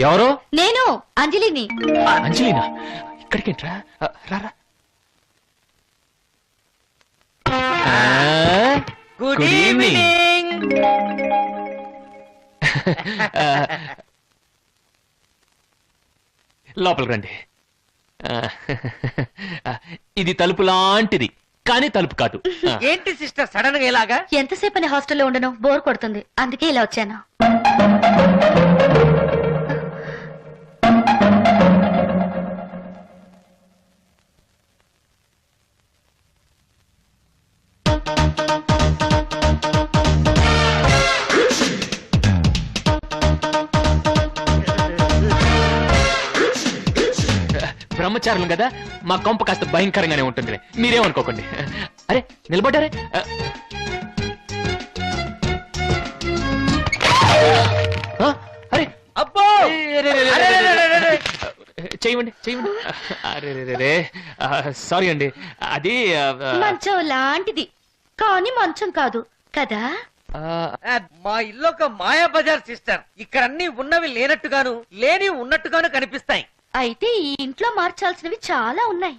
ఎవరు? నేను అంజలిని. అంజలినా? ఇక్కడికేంట్రా? రారా. Good evening. లోపలికి రండి. ఇది తలుపు లాంటిది, కానీ తలుపు కాదు. ఏంటి సిస్టర్ సడన్ గా ఇలాగా? ఎంతసేపు అని హాస్టల్లో ఉండను, బోర్ కొడుతుంది, అందుకే ఇలా వచ్చాను. బ్రహ్మచారులు కదా, మా కొంప కాస్త భయంకరంగానే ఉంటుంది, మీరేమనుకోకండి. అరే నిలబడ్డారే. అరే అబ్బో చెయ్యండి చెయ్యండి. అరే రే సారీ అండి, అది మంచం లాంటిది కానీ మంచం కాదు కదా. మా ఇల్లు ఒక మాయా బజార్ సిస్టర్. ఇక్కడ అన్ని ఉన్నవి లేనట్టుగాను, లేని ఉన్నట్టుగాను కనిపిస్తాయి. అయితే ఈ ఇంట్లో మార్చాల్సినవి చాలా ఉన్నాయి.